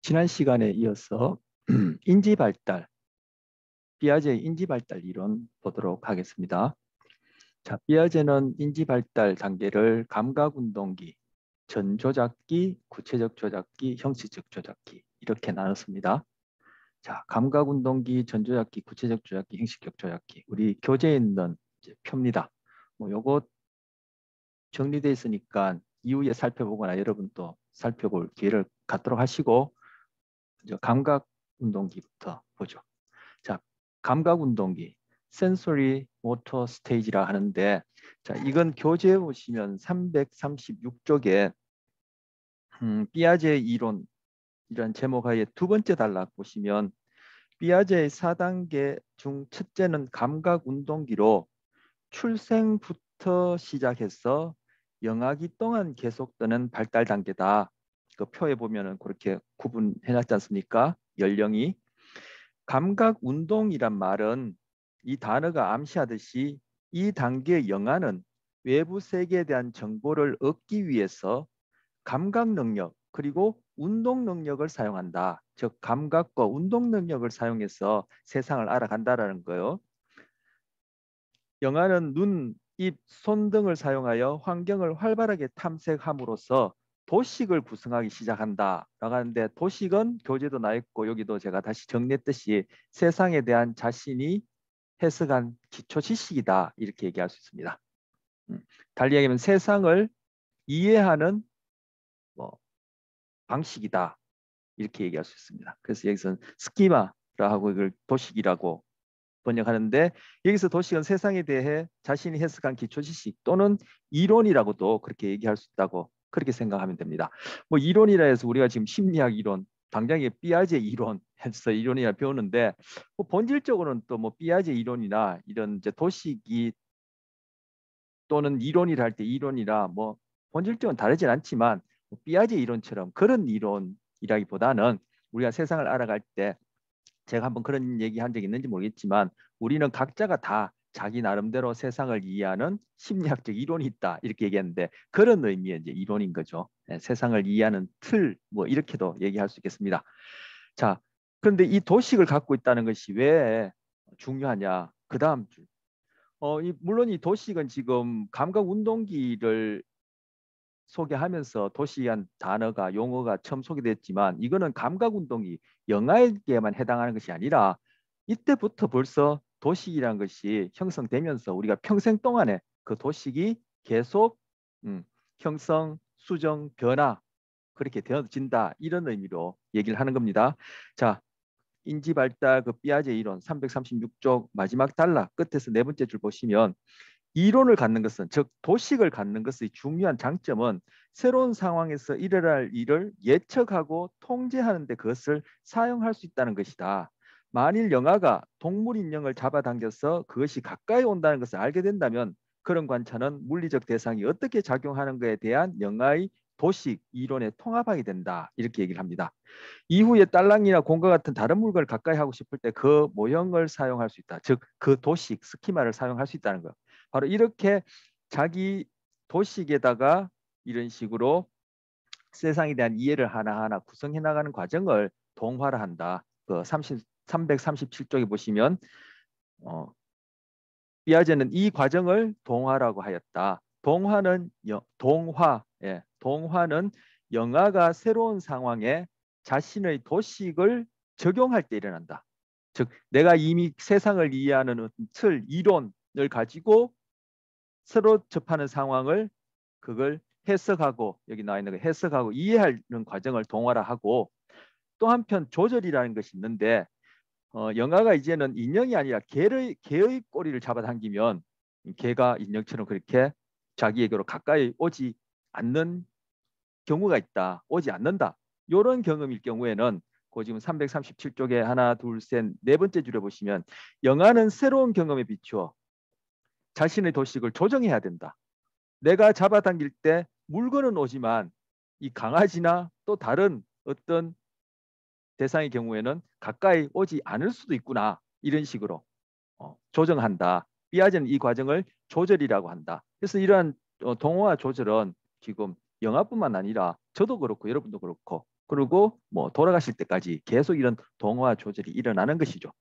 지난 시간에 이어서 인지발달, 피아제의 인지발달 이론 보도록 하겠습니다. 자, 피아제는 인지발달 단계를 감각운동기, 전조작기, 구체적 조작기, 형식적 조작기 이렇게 나눴습니다. 자, 감각운동기, 전조작기, 구체적 조작기, 형식적 조작기 우리 교재에 있는 표입니다. 요거 정리되어 있으니까 이후에 살펴보거나 여러분 또 살펴볼 기회를 갖도록 하시고 먼저 감각운동기부터 보죠. 자, 감각운동기, sensory motor stage라 하는데, 자, 이건 교재에 보시면 336쪽에 피아제 이론 이런 제목하에 두 번째 단락 보시면 피아제의 4단계 중 첫째는 감각운동기로 출생부터 시작해서 영아기 동안 계속되는 발달 단계다. 그 표에 보면은 그렇게 구분해놨지 않습니까? 연령이. 감각 운동이란 말은 이 단어가 암시하듯이 이 단계의 영아는 외부 세계에 대한 정보를 얻기 위해서 감각 능력 그리고 운동 능력을 사용한다. 즉 감각과 운동 능력을 사용해서 세상을 알아간다라는 거예요. 영아는 눈, 입, 손 등을 사용하여 환경을 활발하게 탐색함으로써 도식을 구성하기 시작한다 라고 하는데, 도식은 교재도 나 있고 여기도 제가 다시 정리했듯이 세상에 대한 자신이 해석한 기초 지식이다 이렇게 얘기할 수 있습니다. 달리 얘기하면 세상을 이해하는 뭐 방식이다 이렇게 얘기할 수 있습니다. 그래서 여기서는 스키마라 하고 이걸 도식이라고 번역하는데, 여기서 도식은 세상에 대해 자신이 해석한 기초 지식 또는 이론이라고도 그렇게 얘기할 수 있다고 그렇게 생각하면 됩니다. 뭐 이론이라 해서 우리가 지금 심리학 이론, 당장에 피아제 이론 해서 이론이라 배우는데, 뭐 본질적으로는 또 뭐 피아제 이론이나 이런 이제 도식이 또는 이론이라 할 때 이론이라 뭐 본질적으로 다르진 않지만 뭐 피아제 이론처럼 그런 이론이라기보다는 우리가 세상을 알아갈 때, 제가 한번 그런 얘기 한 적이 있는지 모르겠지만 우리는 각자가 다 자기 나름대로 세상을 이해하는 심리학적 이론이 있다 이렇게 얘기했는데, 그런 의미의 이제 이론인 거죠. 네, 세상을 이해하는 틀 뭐 이렇게도 얘기할 수 있겠습니다. 자, 그런데 이 도식을 갖고 있다는 것이 왜 중요하냐? 그 다음 주. 물론 이 도식은 지금 감각 운동기를 소개하면서 도시한 단어가 용어가 처음 소개됐지만, 이거는 감각운동이 영아에게만 해당하는 것이 아니라 이때부터 벌써 도식이라는 것이 형성되면서 우리가 평생 동안에 그 도식이 계속 형성, 수정, 변화 그렇게 되어진다 이런 의미로 얘기를 하는 겁니다. 자, 인지발달 그 피아제 이론 336쪽 마지막 단락 끝에서 네 번째 줄 보시면, 이론을 갖는 것은, 즉 도식을 갖는 것의 중요한 장점은 새로운 상황에서 일어날 일을 예측하고 통제하는 데 그것을 사용할 수 있다는 것이다. 만일 영아가 동물 인형을 잡아당겨서 그것이 가까이 온다는 것을 알게 된다면 그런 관찰은 물리적 대상이 어떻게 작용하는 것에 대한 영아의 도식 이론에 통합하게 된다 이렇게 얘기를 합니다. 이후에 딸랑이나 공과 같은 다른 물건을 가까이 하고 싶을 때 그 모형을 사용할 수 있다. 즉 그 도식, 스키마를 사용할 수 있다는 거예요. 바로 이렇게 자기 도식에다가 이런 식으로 세상에 대한 이해를 하나하나 구성해 나가는 과정을 동화를 한다. 그 337쪽에 보시면 피아제는 이 과정을 동화라고 하였다. 동화는 영아가 새로운 상황에 자신의 도식을 적용할 때 일어난다. 즉 내가 이미 세상을 이해하는 틀, 이론을 가지고 새로 접하는 상황을 그걸 해석하고, 여기 나와 있는 거 해석하고 이해하는 과정을 동화라 하고, 또 한편 조절이라는 것이 있는데, 영아가 이제는 인형이 아니라 개의 꼬리를 잡아당기면 개가 인형처럼 그렇게 자기에게로 가까이 오지 않는 경우가 있다. 오지 않는다. 이런 경험일 경우에는 그 지금 337쪽에 하나, 둘, 셋, 네 번째 줄에 보시면, 영아는 새로운 경험에 비추어 자신의 도식을 조정해야 된다. 내가 잡아당길 때 물건은 오지만 이 강아지나 또 다른 어떤 대상의 경우에는 가까이 오지 않을 수도 있구나. 이런 식으로 조정한다. 피아제는 이 과정을 조절이라고 한다. 그래서 이러한 동호화 조절은 지금 영아뿐만 아니라 저도 그렇고 여러분도 그렇고 그리고 뭐 돌아가실 때까지 계속 이런 동화 조절이 일어나는 것이죠.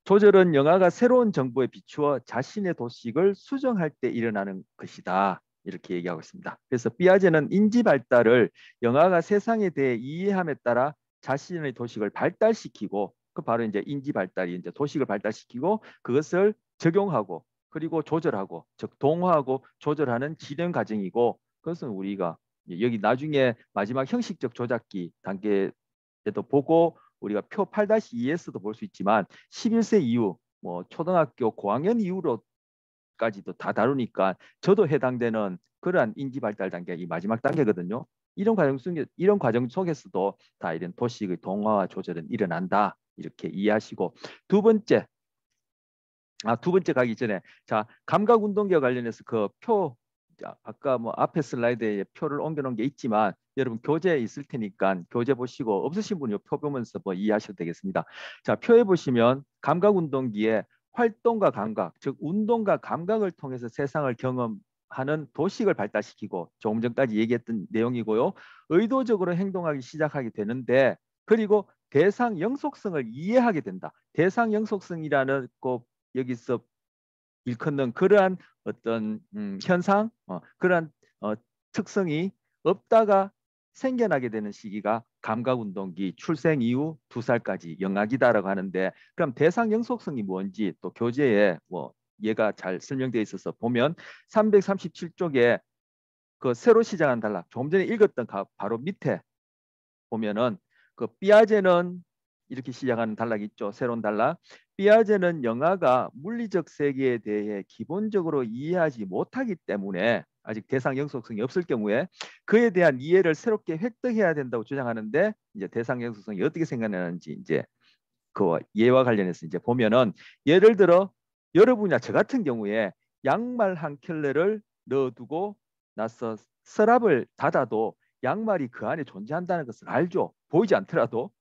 조절은 영아가 새로운 정보에 비추어 자신의 도식을 수정할 때 일어나는 것이다. 이렇게 얘기하고 있습니다. 그래서 피아제는 인지 발달을 영아가 세상에 대해 이해함에 따라 자신의 도식을 발달시키고 그 바로 이제 인지 발달이 이제 도식을 발달시키고 그것을 적용하고 그리고 조절하고 즉 동화하고 조절하는 진행 과정이고 그것은 우리가 여기 나중에 마지막 형식적 조작기 단계에도 보고 우리가 표 8-2에서도 볼 수 있지만 11세 이후 뭐 초등학교 고학년 이후로까지도 다 다루니까 저도 해당되는 그러한 인지 발달 단계 이 마지막 단계거든요. 이런 과정 속에서도 다 이런 도식의 동화와 조절은 일어난다. 이렇게 이해하시고 두 번째 가기 전에 자 감각 운동기와 관련해서 그 표 아까 뭐 앞에 슬라이드에 표를 옮겨놓은 게 있지만 여러분 교재에 있을 테니까 교재 보시고 없으신 분이 표 보면서 뭐 이해하셔도 되겠습니다. 자 표에 보시면 감각 운동기에 활동과 감각 즉 운동과 감각을 통해서 세상을 경험하는 도식을 발달시키고 조금 전까지 얘기했던 내용이고요. 의도적으로 행동하기 시작하게 되는데 그리고 대상 영속성을 이해하게 된다. 대상 영속성이라는 꼭 여기서 일컫는 그러한 어떤 현상, 그러한 특성이 없다가 생겨나게 되는 시기가 감각운동기 출생 이후 2살까지 영악이다라고 하는데 그럼 대상 영속성이 뭔지 또 교재에 뭐 얘가 잘 설명되어 있어서 보면 337쪽에 그 새로 시작한 단락 조금 전에 읽었던 바로 밑에 보면은 그 삐아제는 이렇게 시작하는 단락이 있죠. 새로운 단락. 삐아제는 영아가 물리적 세계에 대해 기본적으로 이해하지 못하기 때문에 아직 대상 영속성이 없을 경우에 그에 대한 이해를 새롭게 획득해야 된다고 주장하는데 이제 대상 영속성이 어떻게 생겨나는지 이제 그 예와 관련해서 이제 보면은 예를 들어 여러분이나 저 같은 경우에 양말 한 켤레를 넣어두고 나서 서랍을 닫아도 양말이 그 안에 존재한다는 것을 알죠. 보이지 않더라도.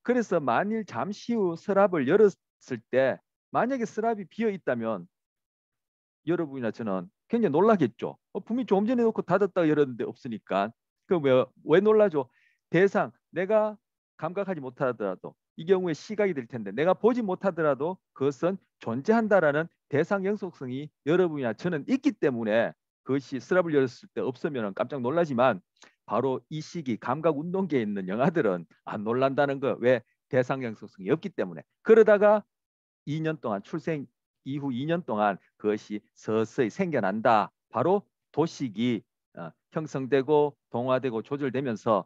그래서 만일 잠시 후 서랍을 열었을 때 만약에 서랍이 비어 있다면 여러분이나 저는 굉장히 놀라겠죠. 분명히 조금 전에 놓고 닫았다가 열었는데 없으니까. 왜 놀라죠? 대상, 내가 감각하지 못하더라도 이 경우에 시각이 될 텐데 내가 보지 못하더라도 그것은 존재한다라는 대상 영속성이 여러분이나 저는 있기 때문에 그것이 서랍을 열었을 때 없으면 깜짝 놀라지만 바로 이 시기 감각 운동계에 있는 영아들은 안 놀란다는 거. 왜? 대상 영속성이 없기 때문에. 그러다가 2년 동안 출생 이후 2년 동안 그것이 서서히 생겨난다. 바로 도식이 형성되고 동화되고 조절되면서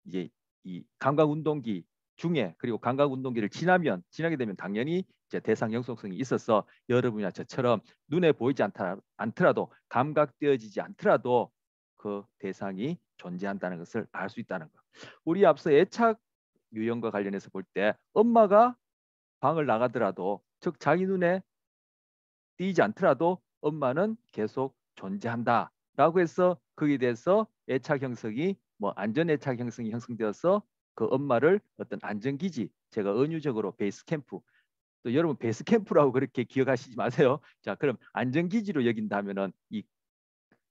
이제 이 감각운동기 중에 그리고 감각운동기를 지나게 되면 당연히 이제 대상 영속성이 있어서 여러분이나 저처럼 눈에 보이지 않더라도 감각되어지지 않더라도 그 대상이 존재한다는 것을 알 수 있다는 것. 우리 앞서 애착 유형과 관련해서 볼 때 엄마가 방을 나가더라도 즉 자기 눈에 띄지 않더라도 엄마는 계속 존재한다라고 해서 거기에 대해서 애착 형성이 뭐 안전 애착 형성이 형성되어서 그 엄마를 어떤 안전기지 제가 은유적으로 베이스 캠프 또 여러분 베이스 캠프라고 그렇게 기억하시지 마세요. 자 그럼 안전기지로 여긴다면은 이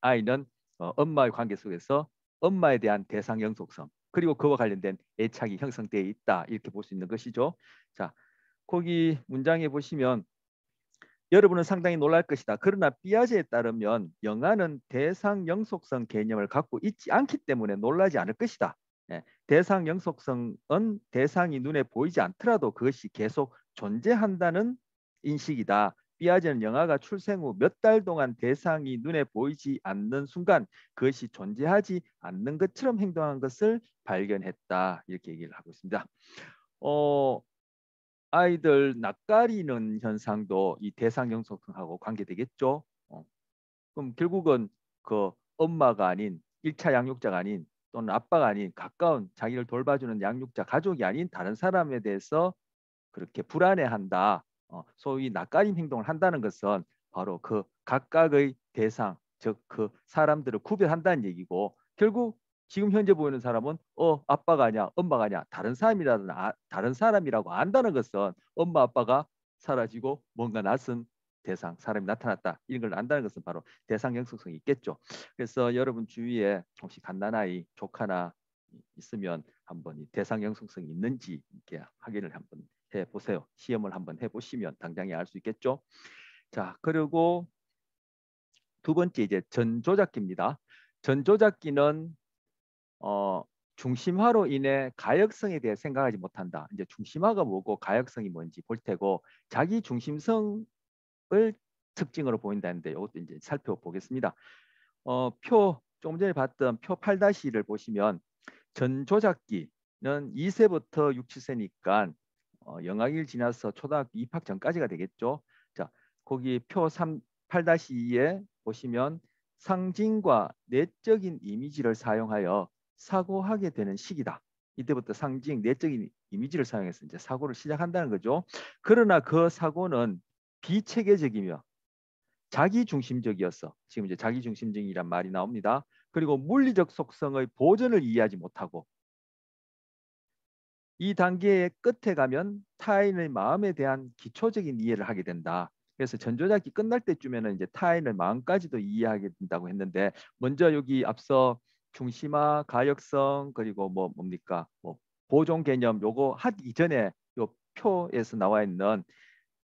아이는 엄마의 관계 속에서 엄마에 대한 대상 영속성 그리고 그와 관련된 애착이 형성되어 있다 이렇게 볼 수 있는 것이죠. 자 거기 문장에 보시면 여러분은 상당히 놀랄 것이다. 그러나 삐아제에 따르면 영아는 대상 영속성 개념을 갖고 있지 않기 때문에 놀라지 않을 것이다. 대상 영속성은 대상이 눈에 보이지 않더라도 그것이 계속 존재한다는 인식이다. 삐아제는 영아가 출생 후 몇 달 동안 대상이 눈에 보이지 않는 순간 그것이 존재하지 않는 것처럼 행동한 것을 발견했다. 이렇게 얘기를 하고 있습니다. 아이들 낯가리는 현상도 이 대상 영속성하고 관계되겠죠. 그럼 결국은 그 엄마가 아닌 1차 양육자가 아닌 또는 아빠가 아닌 가까운 자기를 돌봐주는 양육자 가족이 아닌 다른 사람에 대해서 그렇게 불안해한다. 소위 낯가림 행동을 한다는 것은 바로 그 각각의 대상 즉 그 사람들을 구별한다는 얘기고 결국 지금 현재 보이는 사람은 아빠가 아니야 엄마가 아니야 다른 사람이라고 안다는 것은 엄마 아빠가 사라지고 뭔가 낯선 대상 사람이 나타났다 이런 걸 안다는 것은 바로 대상 영속성이 있겠죠. 그래서 여러분 주위에 혹시 갓난아이 조카나 있으면 한번 이 대상 형성성이 있는지 이렇게 확인을 한번 해 보세요. 시험을 한번 해 보시면 당장에 알 수 있겠죠. 자, 그리고 두 번째 이제 전조작기입니다. 전조작기는 중심화로 인해 가역성에 대해 생각하지 못한다. 이제 중심화가 뭐고 가역성이 뭔지 볼 테고 자기 중심성을 특징으로 보인다는데 이것도 이제 살펴보겠습니다. 표 조금 전에 봤던 표 8-2를 보시면 전조작기는 2세부터 6, 7세니까 영학일 지나서 초등학교 입학 전까지가 되겠죠. 자, 거기 표 8-2에 보시면 상징과 내적인 이미지를 사용하여 사고하게 되는 시기다. 이때부터 상징, 내적인 이미지를 사용해서 이제 사고를 시작한다는 거죠. 그러나 그 사고는 비체계적이며 자기중심적이었어. 지금 이제 자기중심적이란 말이 나옵니다. 그리고 물리적 속성의 보전을 이해하지 못하고 이 단계의 끝에 가면 타인의 마음에 대한 기초적인 이해를 하게 된다. 그래서 전조작기 끝날 때쯤에는 이제 타인의 마음까지도 이해하게 된다고 했는데 먼저 여기 앞서 중심화, 가역성 그리고 뭡니까? 보존 개념 요거 하기 이전에 요 표에서 나와 있는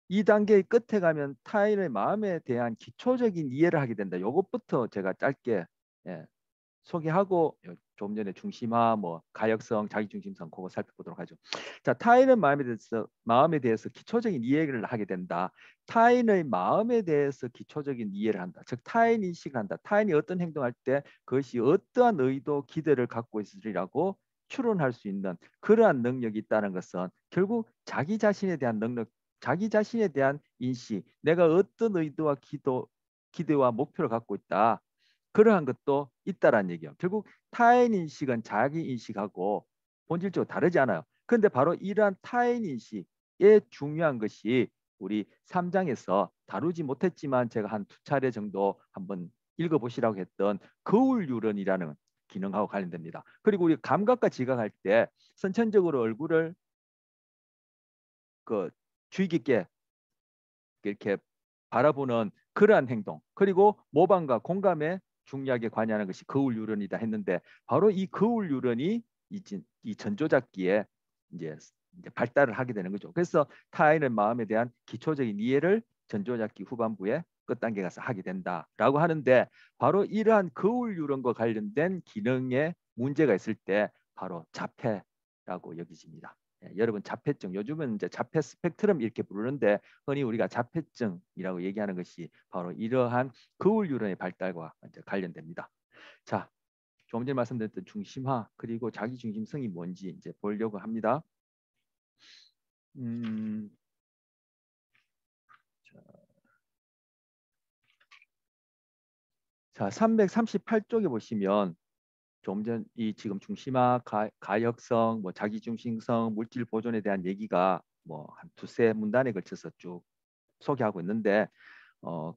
이 단계의 끝에 가면 타인의 마음에 대한 기초적인 이해를 하게 된다. 요것부터 제가 짧게 예, 소개하고 좀 전에 중심화, 가역성, 자기중심성 그거 살펴보도록 하죠. 자, 타인의 마음에 대해서 기초적인 이해를 하게 된다. 타인의 마음에 대해서 기초적인 이해를 한다. 즉 타인 인식을 한다. 타인이 어떤 행동할 때 그것이 어떠한 의도, 기대를 갖고 있으리라고 추론할 수 있는 그러한 능력이 있다는 것은 결국 자기 자신에 대한 능력, 자기 자신에 대한 인식, 내가 어떤 의도와 기대와 목표를 갖고 있다. 그러한 것도 있다라는 얘기예요. 결국 타인 인식은 자기 인식하고 본질적으로 다르지 않아요. 그런데 바로 이러한 타인 인식의 중요한 것이 우리 3장에서 다루지 못했지만 제가 한 2차례 정도 한번 읽어보시라고 했던 거울 유런이라는 기능하고 관련됩니다. 그리고 우리 감각과 지각할 때 선천적으로 얼굴을 그 주의 깊게 이렇게 바라보는 그러한 행동 그리고 모방과 공감에 중요하게 관여하는 것이 거울 유런이다 했는데 바로 이 거울 유런이 이 전조작기에 이제 발달을 하게 되는 거죠. 그래서 타인의 마음에 대한 기초적인 이해를 전조작기 후반부에 끝단계 가서 하게 된다라고 하는데 바로 이러한 거울 유런과 관련된 기능에 문제가 있을 때 바로 자폐라고 여기집니다. 여러분 자폐증 요즘은 이제 자폐 스펙트럼 이렇게 부르는데 흔히 우리가 자폐증이라고 얘기하는 것이 바로 이러한 거울 유런의 발달과 이제 관련됩니다. 자, 조금 전에 말씀드렸던 중심화 그리고 자기 중심성이 뭔지 이제 보려고 합니다. 자, 338쪽에 보시면 좀 전 이 지금 중심화, 가역성, 자기중심성, 물질 보존에 대한 얘기가 한 두세 문단에 걸쳐서 쭉 소개하고 있는데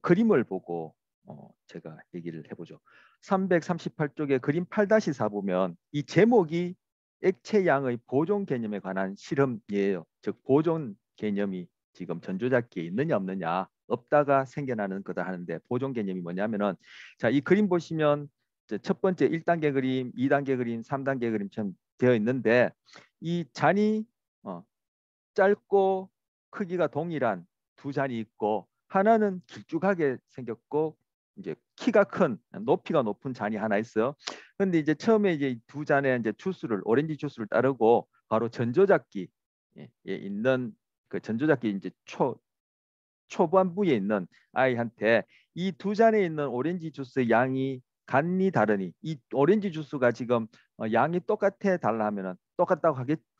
그림을 보고 제가 얘기를 해보죠. 338쪽에 그림 8-4 보면 이 제목이 액체 양의 보존 개념에 관한 실험이에요. 즉 보존 개념이 지금 전조작기에 있느냐 없느냐 없다가 생겨나는 거다 하는데 보존 개념이 뭐냐면은 자, 이 그림 보시면 첫 번째 1단계 그림, 2단계 그림, 3단계 그림처럼 되어 있는데 이 잔이 짧고 크기가 동일한 두 잔이 있고 하나는 길쭉하게 생겼고 이제 키가 큰 높이가 높은 잔이 하나 있어요. 근데 이제 처음에 이제 두 잔의 이제 주스를 오렌지 주스를 따르고 바로 전조작기에 있는 그 전조작기 이제 초반부에 있는 아이한테 이 두 잔에 있는 오렌지 주스의 양이 같니 다르니 이 오렌지 주스가 지금 양이 똑같아 달라 하면은 똑같다고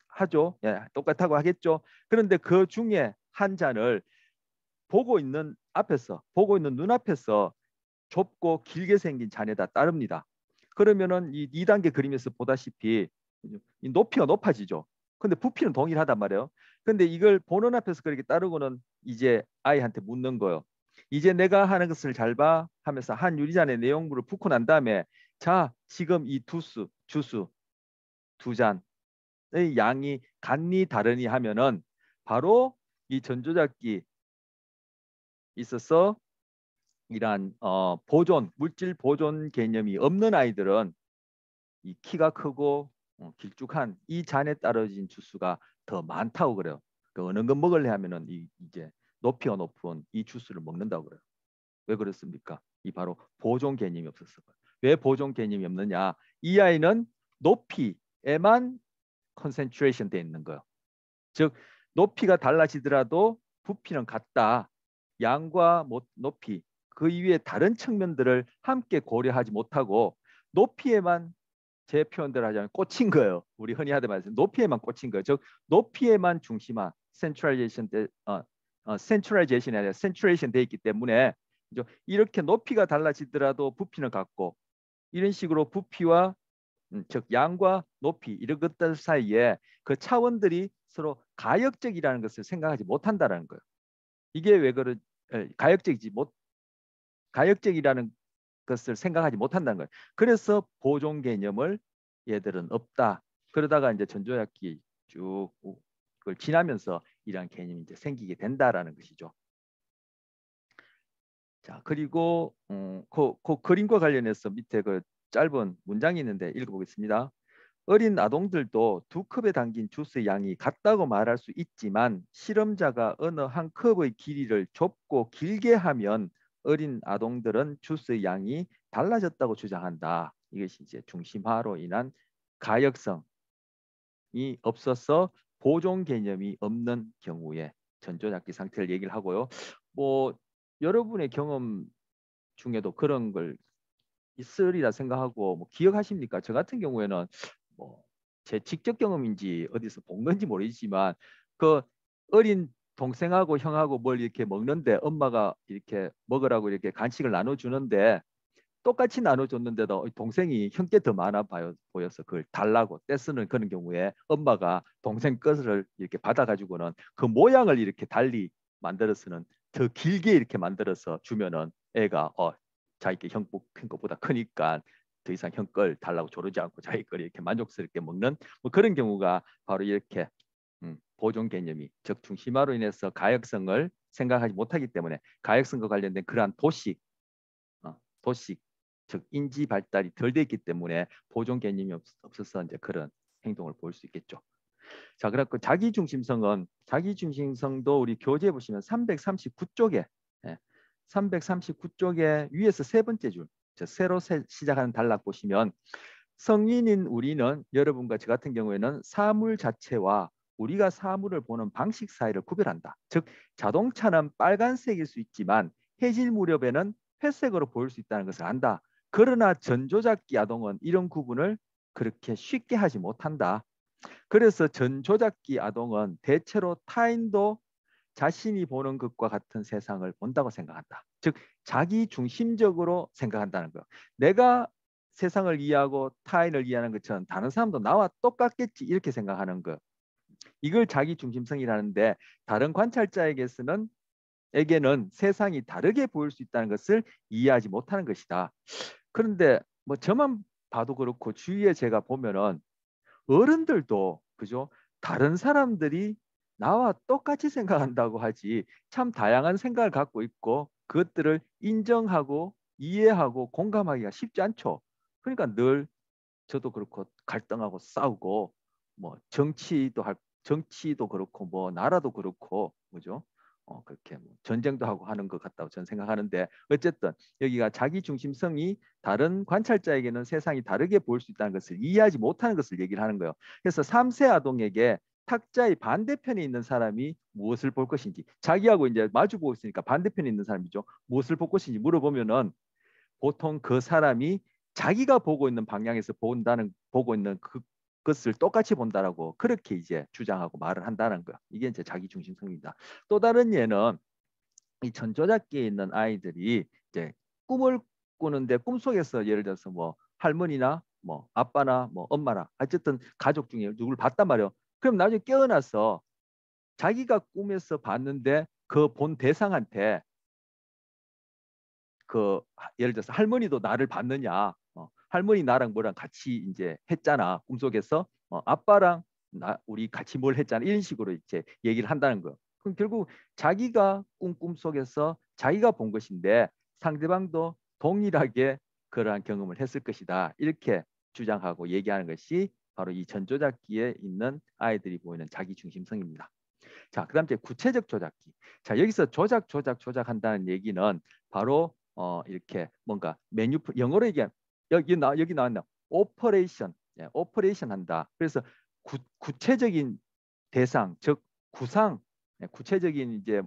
하죠. 예, 똑같다고 하겠죠. 그런데 그 중에 한 잔을 보고 있는 눈앞에서 좁고 길게 생긴 잔에다 따릅니다. 그러면은 이 2단계 그림에서 보다시피 이 높이가 높아지죠. 근데 부피는 동일하단 말이에요. 근데 이걸 보는 앞에서 그렇게 따르고는 이제 아이한테 묻는 거예요. 이제 내가 하는 것을 잘 봐 하면서 한 유리잔에 내용물을 붓고 난 다음에 자, 지금 이 주스 두 잔의 양이 같니 다르니 하면은 바로 이 전조작기 있어서 이러한 물질 보존 개념이 없는 아이들은 이 키가 크고 길쭉한 이 잔에 따라진 주스가 더 많다고 그래요. 그 어느 거 먹을래 하면은 이제 높이가 높은 이 주스를 먹는다고 그래요. 왜 그렇습니까? 이 바로 보존 개념이 없었어. 왜 보존 개념이 없느냐? 이 아이는 높이에만 컨센트레이션 돼 있는 거예요. 즉 높이가 달라지더라도 부피는 같다. 양과 높이 그 이외의 다른 측면들을 함께 고려하지 못하고 높이에만 제 표현대로 하자면 꽂힌 거예요. 우리 흔히 하던 말씀 높이에만 꽂힌 거예요. 즉 높이에만 중심화 센트럴라이제이션이 아니라 센트레이션 돼 있기 때문에 이렇게 높이가 달라지더라도 부피는 같고 이런 식으로 부피와 즉 양과 높이 이런 것들 사이에 그 차원들이 서로 가역적이라는 것을 생각하지 못한다라는 거예요. 이게 왜 그런 가역적이지 못 가역적이라는 것을 생각하지 못한다는 거예요. 그래서 보존 개념을 얘들은 없다. 그러다가 이제 전조약기 쭉 그걸 지나면서 이러한 개념이 이제 생기게 된다라는 것이죠. 자 그리고 그 그림과 관련해서 밑에 그 짧은 문장이 있는데 읽어보겠습니다. 어린 아동들도 두 컵에 담긴 주스 양이 같다고 말할 수 있지만 실험자가 어느 한 컵의 길이를 좁고 길게 하면 어린 아동들은 주스 양이 달라졌다고 주장한다. 이것이 이제 중심화로 인한 가역성이 없어서 보존 개념이 없는 경우에 전조작기 상태를 얘기를 하고요. 뭐 여러분의 경험 중에도 그런 걸 있으리라 생각하고 뭐 기억하십니까? 저 같은 경우에는 뭐 제 직접 경험인지 어디서 본 건지 모르지만 그 어린 동생하고 형하고 뭘 이렇게 먹는데 엄마가 이렇게 먹으라고 이렇게 간식을 나눠주는데 똑같이 나눠줬는데도 동생이 형께 더 많아 보여서 그걸 달라고 떼쓰는 그런 경우에 엄마가 동생 것을 이렇게 받아가지고는 그 모양을 이렇게 달리 만들어서는 더 길게 이렇게 만들어서 주면은 애가 자기 형 것보다 크니까 더 이상 형 걸 달라고 조르지 않고 자기 걸 이렇게 만족스럽게 먹는 뭐 그런 경우가 바로 이렇게 보존 개념이 즉 중심화로 인해서 가역성을 생각하지 못하기 때문에 가역성과 관련된 그러한 도식 즉 인지 발달이 덜 돼 있기 때문에 보존 개념이 없어서 이제 그런 행동을 볼 수 있겠죠. 자, 그래서 자기중심성도 우리 교재에 보시면 339쪽에 339쪽에 위에서 세 번째 줄 새로 시작하는 단락 보시면 성인인 우리는 여러분과 저 같은 경우에는 사물 자체와 우리가 사물을 보는 방식 사이를 구별한다. 즉 자동차는 빨간색일 수 있지만 해질 무렵에는 회색으로 보일 수 있다는 것을 안다. 그러나 전조작기 아동은 이런 구분을 그렇게 쉽게 하지 못한다. 그래서 전조작기 아동은 대체로 타인도 자신이 보는 것과 같은 세상을 본다고 생각한다. 즉 자기 중심적으로 생각한다는 거예요. 내가 세상을 이해하고 타인을 이해하는 것처럼 다른 사람도 나와 똑같겠지 이렇게 생각하는 거. 이걸 자기 중심성이라는데 다른 관찰자에게는 세상이 다르게 보일 수 있다는 것을 이해하지 못하는 것이다. 그런데 뭐 저만 봐도 그렇고 주위에 제가 보면은 어른들도 그죠? 다른 사람들이 나와 똑같이 생각한다고 하지 참 다양한 생각을 갖고 있고 그것들을 인정하고 이해하고 공감하기가 쉽지 않죠. 그러니까 늘 저도 그렇고 갈등하고 싸우고 뭐 정치도 그렇고 뭐 나라도 그렇고 그죠? 그렇게 뭐 전쟁도 하고 하는 것 같다고 저는 생각하는데 어쨌든 여기가 자기 중심성이 다른 관찰자에게는 세상이 다르게 보일 수 있다는 것을 이해하지 못하는 것을 얘기를 하는 거예요. 그래서 3세 아동에게 탁자의 반대편에 있는 사람이 무엇을 볼 것인지 자기하고 이제 마주 보고 있으니까 반대편에 있는 사람이죠. 무엇을 볼 것인지 물어보면은 보통 그 사람이 자기가 보고 있는 방향에서 보고 있는 그것을 똑같이 본다라고 그렇게 이제 주장하고 말을 한다는 거. 이게 이제 자기 중심성입니다. 또 다른 예는 이 전조작기에 있는 아이들이 이제 꿈을 꾸는데 꿈속에서 예를 들어서 뭐 할머니나 뭐 아빠나 뭐 엄마나 어쨌든 가족 중에 누굴 봤단 말이에요. 그럼 나중에 깨어나서 자기가 꿈에서 봤는데 그 본 대상한테 그 예를 들어서 할머니도 나를 봤느냐? 할머니 나랑 뭐랑 같이 이제 했잖아. 꿈속에서 아빠랑 우리 같이 뭘 했잖아. 이런 식으로 이제 얘기를 한다는 거예요. 그럼 결국 자기가 꿈속에서 자기가 본 것인데 상대방도 동일하게 그러한 경험을 했을 것이다. 이렇게 주장하고 얘기하는 것이 바로 이 전조작기에 있는 아이들이 보이는 자기 중심성입니다. 자, 그다음 이제 구체적 조작기. 자, 여기서 조작한다는 얘기는 바로 이렇게 뭔가 영어로 얘기하면 여기 나왔나? 오퍼레이션. 예, 오퍼레이션 한다. 그래서 구체적인 대상, 즉 구상, 예, 구체적인 이제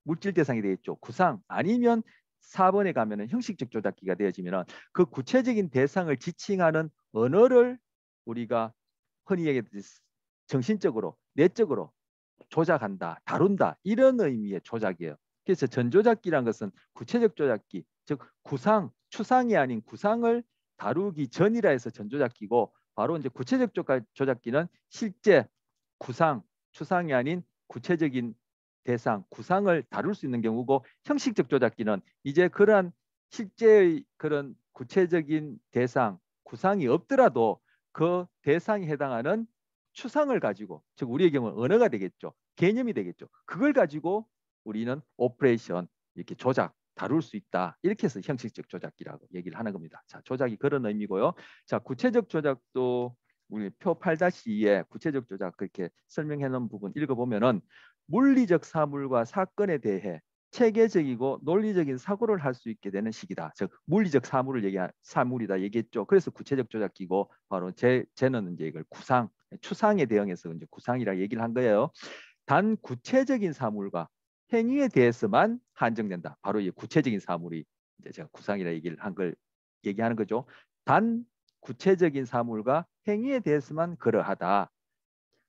물질 대상이 되겠죠. 구상 아니면 4번에 가면은 형식적 조작기가 되어지면은 그 구체적인 대상을 지칭하는 언어를 우리가 흔히 얘기하듯이 정신적으로, 내적으로 조작한다, 다룬다 이런 의미의 조작이에요. 그래서 전조작기란 것은 구체적 조작기, 즉 구상, 추상이 아닌 구상을 다루기 전이라 해서 전조작기고 바로 이제 구체적 조작기는 실제 구상, 추상이 아닌 구체적인 대상, 구상을 다룰 수 있는 경우고 형식적 조작기는 이제 그러한 실제의 그런 구체적인 대상, 구상이 없더라도 그 대상에 해당하는 추상을 가지고 즉 우리의 경우는 언어가 되겠죠. 개념이 되겠죠. 그걸 가지고 우리는 오퍼레이션 이렇게 조작 다룰 수 있다. 이렇게 해서 형식적 조작기라고 얘기를 하는 겁니다. 자, 조작이 그런 의미고요. 자, 구체적 조작도 우리 표 8-2에 구체적 조작 그렇게 설명해 놓은 부분 읽어보면은 물리적 사물과 사건에 대해 체계적이고 논리적인 사고를 할 수 있게 되는 시기다. 즉 물리적 사물이다 얘기했죠. 그래서 구체적 조작기고 바로 쟤는 이제 이걸 추상에 대응해서 이제 구상이라 얘기를 한 거예요. 단 구체적인 사물과 행위에 대해서만 한정된다. 바로 이 구체적인 사물이 이제 제가 구상이라 얘기를 한 걸 얘기하는 거죠. 단 구체적인 사물과 행위에 대해서만 그러하다.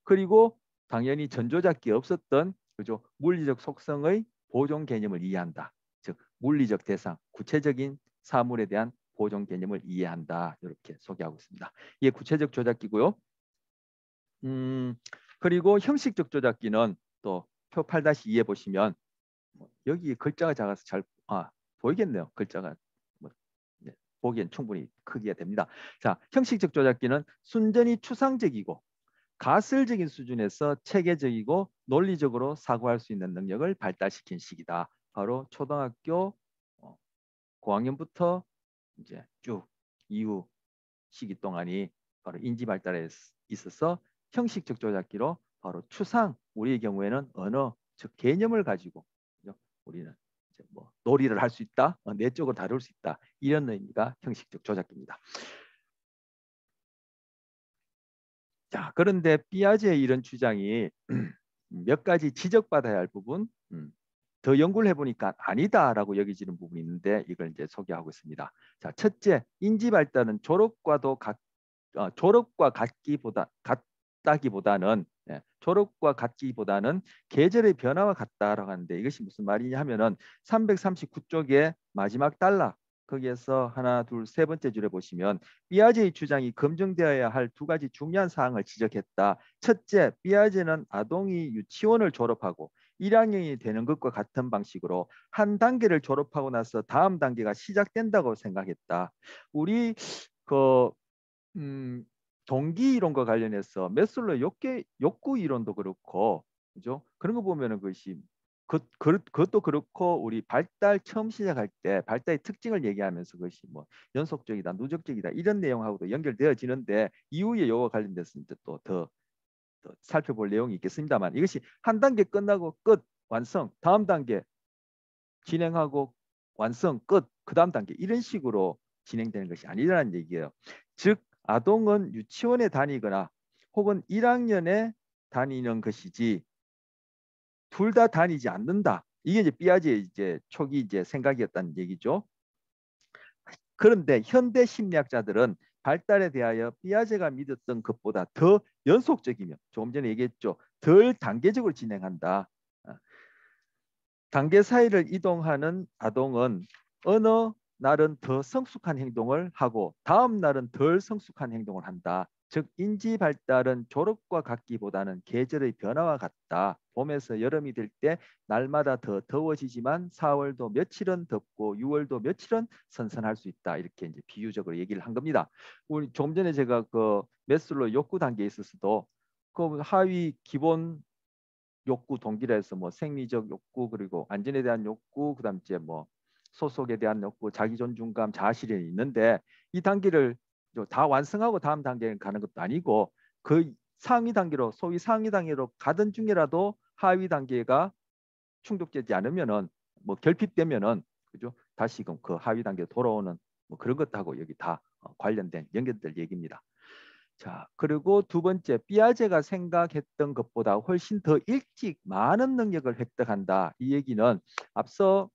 그리고 당연히 전조작기 없었던 그죠 물리적 속성의 보존 개념을 이해한다. 즉 물리적 대상, 구체적인 사물에 대한 보존 개념을 이해한다. 이렇게 소개하고 있습니다. 이게 구체적 조작기고요. 그리고 형식적 조작기는 또 표 8-2에 보시면 여기 글자가 작아서 잘 보이겠네요. 글자가 뭐, 네, 보기엔 충분히 크기가 됩니다. 자, 형식적 조작기는 순전히 추상적이고 가설적인 수준에서 체계적이고 논리적으로 사고할 수 있는 능력을 발달시킨 시기다. 바로 초등학교 고학년부터 이제 쭉 이후 시기 동안이 바로 인지 발달에 있어서 형식적 조작기로 바로 추상, 우리의 경우에는 언어, 즉 개념을 가지고 우리는 이제 뭐 놀이를 할 수 있다, 내적으로 다룰 수 있다 이런 의미가 형식적 조작기입니다. 자, 그런데 피아제의 이런 주장이 몇 가지 지적받아야 할 부분, 더 연구를 해보니까 아니다라고 여겨지는 부분이 있는데 이걸 이제 소개하고 있습니다. 자, 첫째, 인지 발달은 졸업과 같다기보다는 졸업과 같기보다는 계절의 변화와 같다라고 하는데 이것이 무슨 말이냐 하면은 339쪽의 마지막 단락 거기에서 하나, 둘, 세 번째 줄에 보시면 피아제의 주장이 검증되어야 할 두 가지 중요한 사항을 지적했다. 첫째, 피아제는 아동이 유치원을 졸업하고 1학년이 되는 것과 같은 방식으로 한 단계를 졸업하고 나서 다음 단계가 시작된다고 생각했다. 우리 그 동기 이론과 관련해서 메슬로 욕구 이론도 그렇고 그죠? 그런 거 보면은 그것이 그것도 그렇고 우리 발달 처음 시작할 때 발달의 특징을 얘기하면서 그것이 뭐 연속적이다, 누적적이다 이런 내용하고도 연결되어지는데 이후에 요거 관련돼서 이제 또 살펴볼 내용이 있겠습니다만 이것이 한 단계 끝나고 끝 완성 다음 단계 진행하고 완성 끝 그 다음 단계 이런 식으로 진행되는 것이 아니라는 얘기예요. 즉 아동은 유치원에 다니거나 혹은 1학년에 다니는 것이지 둘 다 다니지 않는다. 이게 이제 삐아지의 이제 초기 이제 생각이었다는 얘기죠. 그런데 현대 심리학자들은 발달에 대하여 삐아제가 믿었던 것보다 더 연속적이며 조금 전에 얘기했죠. 덜 단계적으로 진행한다. 단계 사이를 이동하는 아동은 어느 날은 더 성숙한 행동을 하고 다음 날은 덜 성숙한 행동을 한다. 즉 인지 발달은 졸업과 같기보다는 계절의 변화와 같다. 봄에서 여름이 될 때 날마다 더 더워지지만 4월도 며칠은 덥고 6월도 며칠은 선선할 수 있다. 이렇게 이제 비유적으로 얘기를 한 겁니다. 우리 좀 전에 제가 그 메슬로 욕구 단계에 있어서도 그 하위 기본 욕구 동기라해서 뭐 생리적 욕구 그리고 안전에 대한 욕구 그다음 이제 뭐 소속에 대한 욕구 자기 존중감 자아실현이 있는데 이 단계를 다 완성하고 다음 단계에 가는 것도 아니고 그 상위 단계로 소위 상위 단계로 가던 중이라도 하위 단계가 충족되지 않으면은 뭐 결핍되면은 그죠? 다시금 그 하위 단계로 돌아오는 뭐 그런 것하고 여기 다 관련된 연결될 얘기입니다. 자, 그리고 두 번째, 삐아제가 생각했던 것보다 훨씬 더 일찍 많은 능력을 획득한다. 이 얘기는 앞서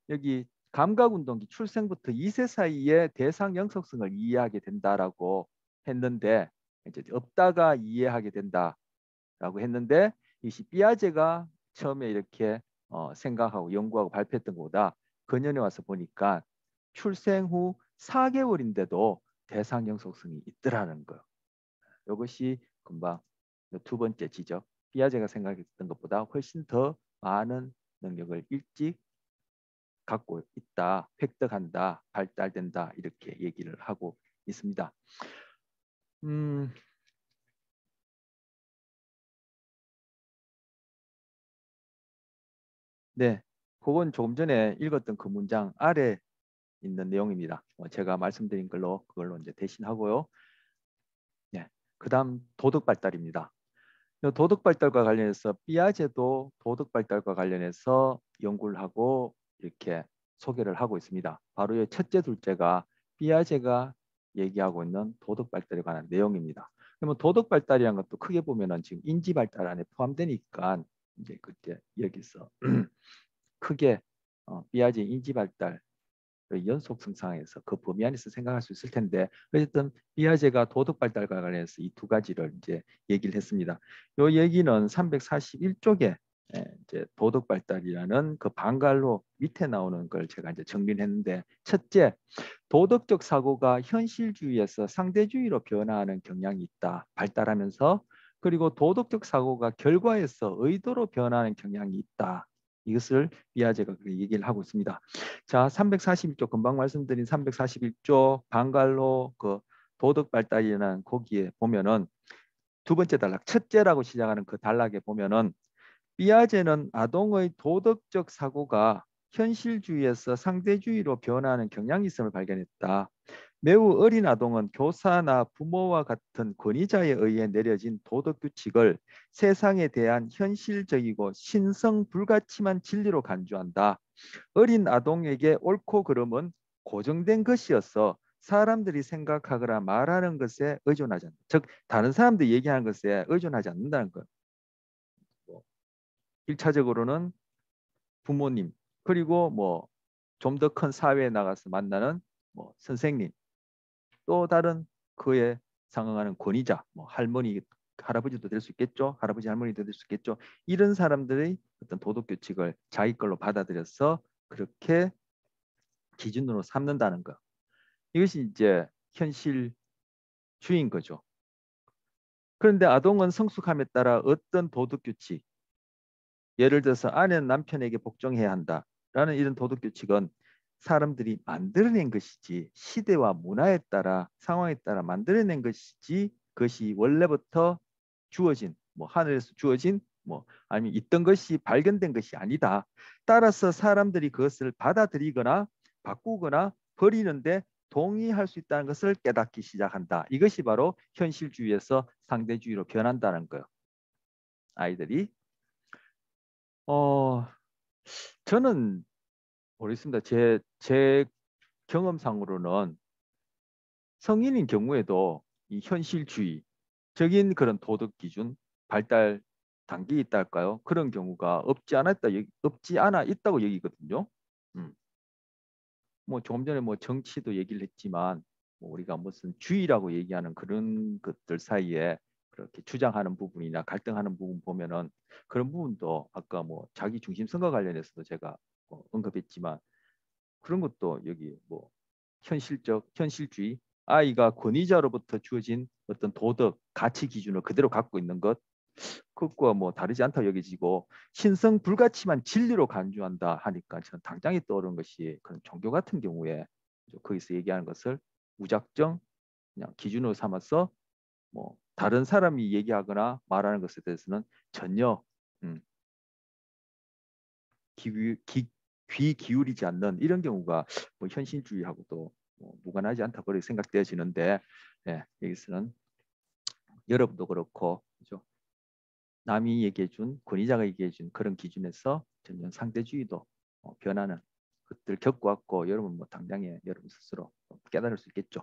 여기 감각운동기 출생부터 2세 사이에 대상 영속성을 이해하게 된다라고 했는데 이제 없다가 이해하게 된다라고 했는데 이것이 삐아제가 처음에 이렇게 생각하고 연구하고 발표했던 것보다 근년에 와서 보니까 출생 후 4개월인데도 대상 영속성이 있더라는 거예요. 이것이 금방 두 번째 지적. 삐아제가 생각했던 것보다 훨씬 더 많은 능력을 일찍 갖고 있다, 획득한다, 발달된다 이렇게 얘기를 하고 있습니다. 네, 그건 조금 전에 읽었던 그 문장 아래 있는 내용입니다. 제가 말씀드린 걸로 그걸로 이제 대신하고요. 네, 그다음 도덕 발달입니다. 도덕 발달과 관련해서 삐아제도 도덕 발달과 관련해서 연구를 하고 이렇게 소개를 하고 있습니다. 바로 이 첫째, 둘째가 삐아제가 얘기하고 있는 도덕 발달에 관한 내용입니다. 그러면 도덕 발달이라는 것도 크게 보면은 지금 인지 발달 안에 포함되니까 이제 그때 여기서 크게 삐아제 인지 발달 연속 성상에서 그 범위 안에서 생각할 수 있을 텐데 어쨌든 비아제가 도덕 발달과 관련해서 이 두 가지를 이제 얘기를 했습니다. 이 얘기는 341쪽에 이제 도덕 발달이라는 그 방갈로 밑에 나오는 걸 제가 이제 정리를 했는데 첫째, 도덕적 사고가 현실주의에서 상대주의로 변화하는 경향이 있다. 발달하면서 그리고 도덕적 사고가 결과에서 의도로 변화하는 경향이 있다. 이것을 비아제가 얘기를 하고 있습니다. 자, 341조 금방 말씀드린 341조 방갈로 그 도덕 발달이라는 거기에 보면은 두 번째 단락 첫째라고 시작하는 그 단락에 보면은 삐아제는 아동의 도덕적 사고가 현실주의에서 상대주의로 변화하는 경향이 있음을 발견했다. 매우 어린 아동은 교사나 부모와 같은 권위자에 의해 내려진 도덕 규칙을 세상에 대한 현실적이고 신성 불가침한 진리로 간주한다. 어린 아동에게 옳고 그름은 고정된 것이어서 사람들이 생각하거나 말하는 것에 의존하지 않는다. 즉 다른 사람들이 얘기하는 것에 의존하지 않는다는 것. 1차적으로는 부모님 그리고 뭐 좀 더 큰 사회에 나가서 만나는 뭐 선생님 또 다른 그에 상응하는 권위자 뭐 할머니 할아버지도 될 수 있겠죠. 할아버지 할머니도 될 수 있겠죠. 이런 사람들의 어떤 도덕 규칙을 자기 걸로 받아들여서 그렇게 기준으로 삼는다는 것. 이것이 이제 현실주의인 거죠. 그런데 아동은 성숙함에 따라 어떤 도덕 규칙, 예를 들어서 아내는 남편에게 복종해야 한다라는 이런 도덕 규칙은 사람들이 만들어낸 것이지 시대와 문화에 따라 상황에 따라 만들어낸 것이지 그것이 원래부터 주어진 뭐 하늘에서 주어진 뭐 아니면 있던 것이 발견된 것이 아니다. 따라서 사람들이 그것을 받아들이거나 바꾸거나 버리는데 동의할 수 있다는 것을 깨닫기 시작한다. 이것이 바로 현실주의에서 상대주의로 변한다는 거예요. 아이들이 어 저는 모르겠습니다. 제 경험상으로는 성인인 경우에도 이 현실주의적인 그런 도덕 기준 발달 단계에 있다 할까요? 그런 경우가 없지 않아 있다고 얘기거든요. 음. 뭐 조금 전에 뭐 정치도 얘기를 했지만 뭐 우리가 무슨 주의라고 얘기하는 그런 것들 사이에 그렇게 주장하는 부분이나 갈등하는 부분 보면은 그런 부분도 아까 뭐 자기 중심성과 관련해서도 제가 언급했지만 그런 것도 여기 뭐 현실주의 아이가 권위자로부터 주어진 어떤 도덕 가치 기준을 그대로 갖고 있는 것 그것과 뭐 다르지 않다 여겨지고 신성 불가침한 진리로 간주한다 하니까 저는 당장에 떠오르는 것이 그런 종교 같은 경우에 거기서 얘기하는 것을 무작정 그냥 기준으로 삼아서 뭐 다른 사람이 얘기하거나 말하는 것에 대해서는 전혀 음, 귀 기울이지 않는 이런 경우가 뭐 현실주의하고도 뭐 무관하지 않다 그렇게 생각되어지는데 예, 여기서는 여러분도 그렇고 그죠? 남이 얘기해준 권위자가 얘기해준 그런 기준에서 전혀 상대주의도 변하는 것들 겪어왔고 여러분 뭐 당장에 여러분 스스로 깨달을 수 있겠죠.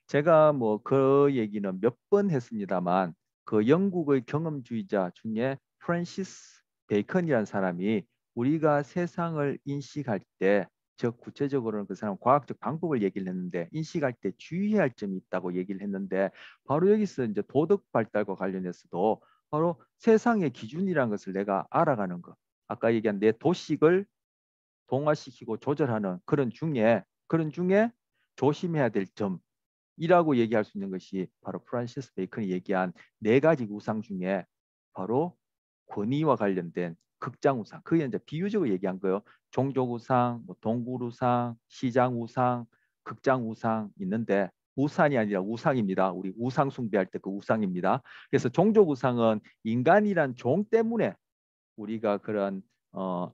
제가 뭐 그 얘기는 몇 번 했습니다만 그 영국의 경험주의자 중에 프랜시스 베이컨이라는 사람이 우리가 세상을 인식할 때 즉 구체적으로는 그 사람 과학적 방법을 얘기를 했는데 인식할 때 주의해야 할 점이 있다고 얘기를 했는데 바로 여기서 이제 도덕 발달과 관련해서도 바로 세상의 기준이라는 것을 내가 알아가는 것. 아까 얘기한 내 도식을 동화시키고 조절하는 그런 중에 조심해야 될 점이라고 얘기할 수 있는 것이 바로 프란시스 베이컨이 얘기한 네 가지 우상 중에 바로 권위와 관련된 극장 우상. 그게 이제 비유적으로 얘기한 거예요. 종족 우상, 뭐 동굴 우상, 시장 우상, 극장 우상 있는데 우산이 아니라 우상입니다. 우리 우상 숭배할 때 그 우상입니다. 그래서 종족 우상은 인간이란 종 때문에 우리가 그런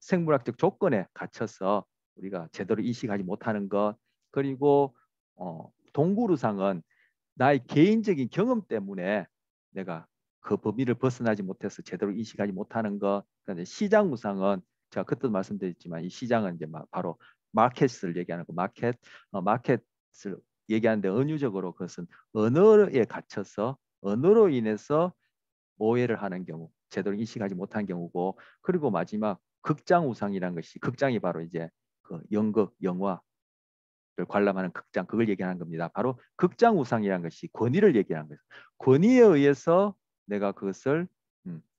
생물학적 조건에 갇혀서 우리가 제대로 인식하지 못하는 것 그리고 동굴우상은 나의 개인적인 경험 때문에 내가 그 범위를 벗어나지 못해서 제대로 인식하지 못하는 것. 그런데 시장우상은 제가 그때도 말씀드렸지만 이 시장은 이제 바로 마켓을 얘기하는 거 마켓을 얘기하는데 은유적으로 그것은 언어에 갇혀서 언어로 인해서 오해를 하는 경우, 제대로 인식하지 못한 경우고, 그리고 마지막 극장 우상이라는 것이 극장이 바로 이제 그 연극, 영화를 관람하는 극장, 그걸 얘기하는 겁니다. 바로 극장 우상이라는 것이 권위를 얘기하는 거예요. 권위에 의해서 내가 그것을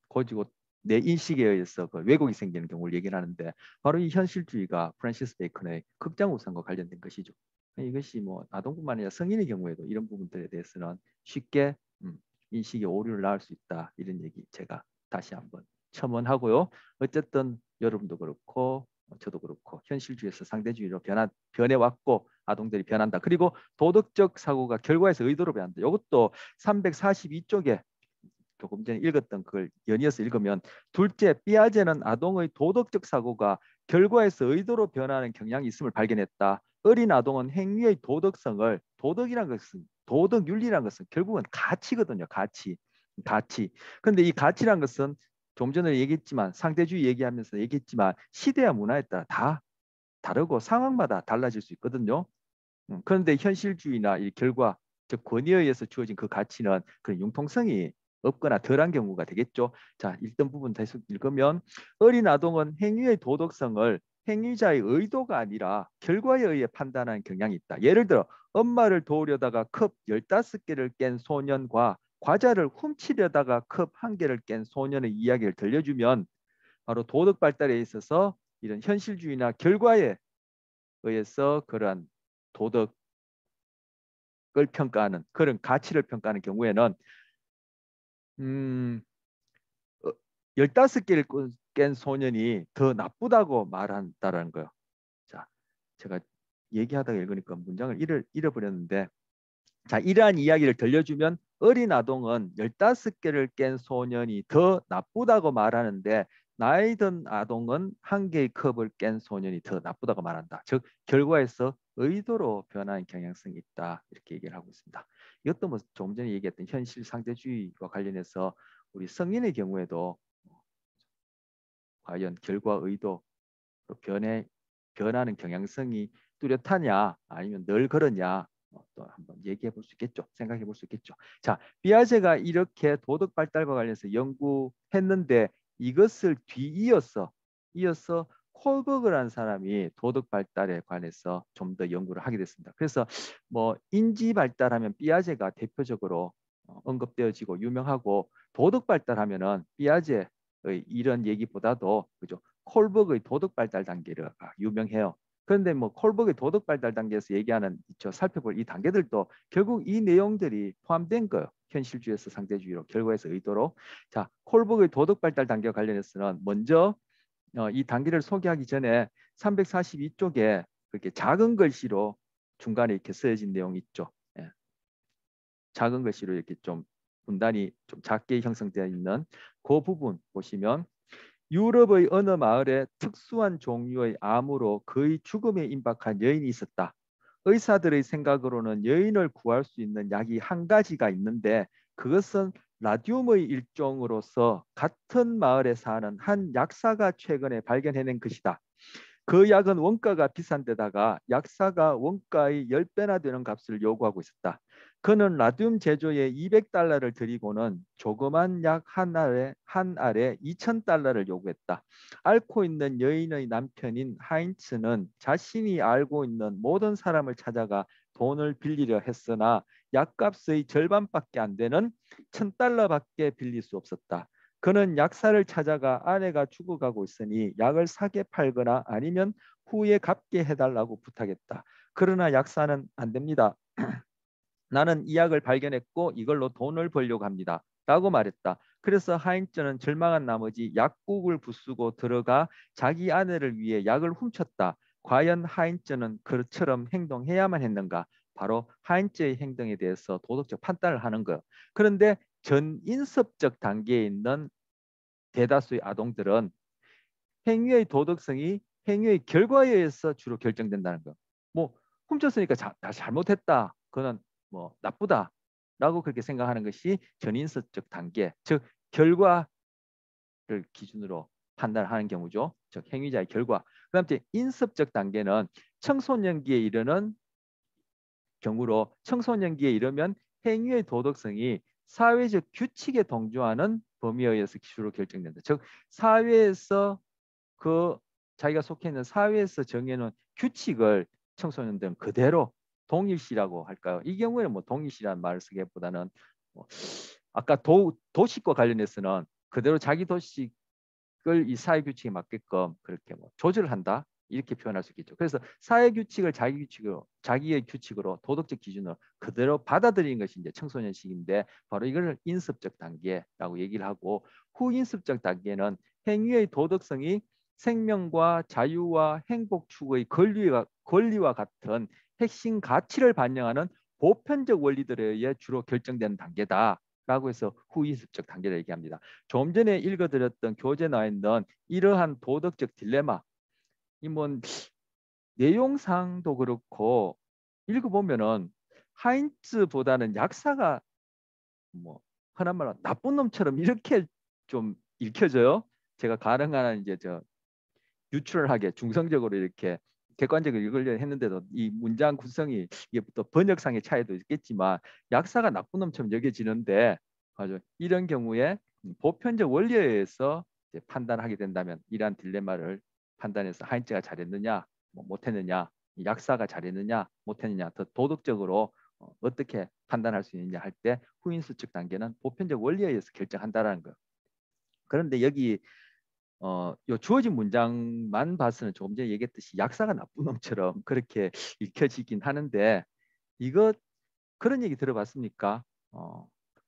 고지고 내 인식에 의해서 그 왜곡이 생기는 경우를 얘기를 하는데 바로 이 현실주의가 프란시스 베이컨의 극장 우상과 관련된 것이죠. 이것이 뭐 아동뿐만 아니라 성인의 경우에도 이런 부분들에 대해서는 쉽게 인식의 오류를 낳을 수 있다. 이런 얘기 제가 다시 한번 첨언하고요. 어쨌든 여러분도 그렇고 저도 그렇고 현실주의에서 상대주의로 변해왔고 아동들이 변한다. 그리고 도덕적 사고가 결과에서 의도로 변한다. 이것도 342쪽에 조금 전에 읽었던 그걸 연이어서 읽으면 둘째, 삐아제는 아동의 도덕적 사고가 결과에서 의도로 변하는 경향이 있음을 발견했다. 어린 아동은 행위의 도덕성을 도덕이란 것은 도덕 윤리란 것은 결국은 가치거든요. 가치. 그런데 이 가치란 것은 좀 전에 얘기했지만 상대주의 얘기하면서 얘기했지만 시대와 문화에 따라 다 다르고 상황마다 달라질 수 있거든요. 그런데 현실주의나 이 결과, 즉 권위에 의해서 주어진 그 가치는 그런 융통성이 없거나 덜한 경우가 되겠죠. 자, 읽던 부분 다시 읽으면 어린 아동은 행위의 도덕성을 행위자의 의도가 아니라 결과에 의해 판단하는 경향이 있다. 예를 들어 엄마를 도우려다가 컵 15개를 깬 소년과 과자를 훔치려다가 컵 1개를 깬 소년의 이야기를 들려주면 바로 도덕 발달에 있어서 이런 현실주의나 결과에 의해서 그러한 도덕 을 평가하는 그런 가치를 평가하는 경우에는 음, 15개를 깬 소년이 더 나쁘다고 말한다라는 거예요. 자, 제가 얘기하다가 읽으니까 문장을 잃어버렸는데 자, 이러한 이야기를 들려주면 어린 아동은 15개를 깬 소년이 더 나쁘다고 말하는데 나이 든 아동은 1개의 컵을 깬 소년이 더 나쁘다고 말한다. 즉 결과에서 의도로 변하는 경향성이 있다. 이렇게 얘기를 하고 있습니다. 이것도 뭐 조금 전에 얘기했던 현실 상대주의와 관련해서 우리 성인의 경우에도 과연 결과 의도로 변하는 경향성이 뚜렷하냐 아니면 늘 그러냐 또 한번 얘기해 볼 수 있겠죠. 생각해 볼 수 있겠죠. 자, 피아제가 이렇게 도덕 발달과 관련해서 연구했는데 이것을 이어서 콜버그라는 사람이 도덕 발달에 관해서 좀 더 연구를 하게 됐습니다. 그래서 뭐 인지 발달하면 피아제가 대표적으로 언급되어지고 유명하고 도덕 발달하면은 피아제의 이런 얘기보다도 그죠? 콜버그의 도덕 발달 단계가 유명해요. 그런데 뭐 콜버그의 도덕 발달 단계에서 얘기하는 살펴볼 이 단계들도 결국 이 내용들이 포함된 거예요. 현실주의에서 상대주의로 결과에서 의도로. 자, 콜버그의 도덕 발달 단계와 관련해서는 먼저 이 단계를 소개하기 전에 342쪽에 그렇게 작은 글씨로 중간에 이렇게 쓰여진 내용이 있죠. 예. 작은 글씨로 이렇게 좀 분단이 좀 작게 형성되어 있는 그 부분 보시면 유럽의 어느 마을에 특수한 종류의 암으로 거의 죽음에 임박한 여인이 있었다. 의사들의 생각으로는 여인을 구할 수 있는 약이 한 가지가 있는데 그것은 라듐의 일종으로서 같은 마을에 사는 한 약사가 최근에 발견해낸 것이다. 그 약은 원가가 비싼 데다가 약사가 원가의 10배나 되는 값을 요구하고 있었다. 그는 라듐 제조에 200달러를 들이고는 조그만 약 한 알에 2000달러를 요구했다. 앓고 있는 여인의 남편인 하인츠는 자신이 알고 있는 모든 사람을 찾아가 돈을 빌리려 했으나 약값의 절반밖에 안 되는 1000달러밖에 빌릴 수 없었다. 그는 약사를 찾아가 아내가 죽어가고 있으니 약을 사게 팔거나 아니면 후에 갚게 해달라고 부탁했다. 그러나 약사는 안 됩니다. 나는 이 약을 발견했고 이걸로 돈을 벌려고 합니다. 라고 말했다. 그래서 하인츠는 절망한 나머지 약국을 부수고 들어가 자기 아내를 위해 약을 훔쳤다. 과연 하인츠는 그처럼 행동해야만 했는가? 바로 하인츠의 행동에 대해서 도덕적 판단을 하는 것. 그런데 전인습적 단계에 있는 대다수의 아동들은 행위의 도덕성이 행위의 결과에 의해서 주로 결정된다는 거. 뭐 훔쳤으니까 다 잘못했다. 그거는 뭐 나쁘다라고 그렇게 생각하는 것이 전인습적 단계, 즉 결과를 기준으로 판단하는 경우죠. 즉 행위자의 결과. 그다음 에 인습적 단계는 청소년기에 이르는 경우로 청소년기에 이르면 행위의 도덕성이 사회적 규칙에 동조하는 범위에 의해서 주로 결정된다. 즉 사회에서 그 자기가 속해 있는 사회에서 정해놓은 규칙을 청소년들은 그대로 동일시라고 할까요? 이 경우에는 뭐 동일시라는 말을 쓰기보다는 뭐 아까 도식과 관련해서는 그대로 자기 도식을 이 사회 규칙에 맞게끔 그렇게 뭐 조절을 한다 이렇게 표현할 수 있겠죠. 그래서 사회 규칙을 자기 규칙으로 자기의 규칙으로 도덕적 기준으로 그대로 받아들이는 것이 이제 청소년 시기인데 바로 이걸 인습적 단계라고 얘기를 하고 후인습적 단계는 행위의 도덕성이 생명과 자유와 행복 추구의 권리와 같은 핵심 가치를 반영하는 보편적 원리들에 의해 주로 결정되는 단계다라고 해서 후인습적 단계를 얘기합니다. 좀 전에 읽어드렸던 교재 나와 있는 이러한 도덕적 딜레마, 이뭐 내용상도 그렇고 읽어보면은 하인츠보다는 약사가 뭐 흔한 말로 나쁜 놈처럼 이렇게 좀 읽혀져요. 제가 가능한 한 이제 저 뉴트럴하게 중성적으로 이렇게 객관적으로 읽으려 했는데도 이 문장 구성이 이게 또 번역상의 차이도 있겠지만 약사가 나쁜 놈처럼 여겨지는데 아주 이런 경우에 보편적 원리에 의해서 이제 판단하게 된다면 이러한 딜레마를 판단해서 하인츠가 잘했느냐 뭐 못했느냐 약사가 잘했느냐 못했느냐 더 도덕적으로 어떻게 판단할 수 있느냐 할 때 후인수측 단계는 보편적 원리에 의해서 결정한다라는 거. 그런데 여기 요 주어진 문장만 봐서는 조금 전에 얘기했듯이 약사가 나쁜 놈처럼 그렇게 읽혀지긴 하는데 이거 그런 얘기 들어봤습니까?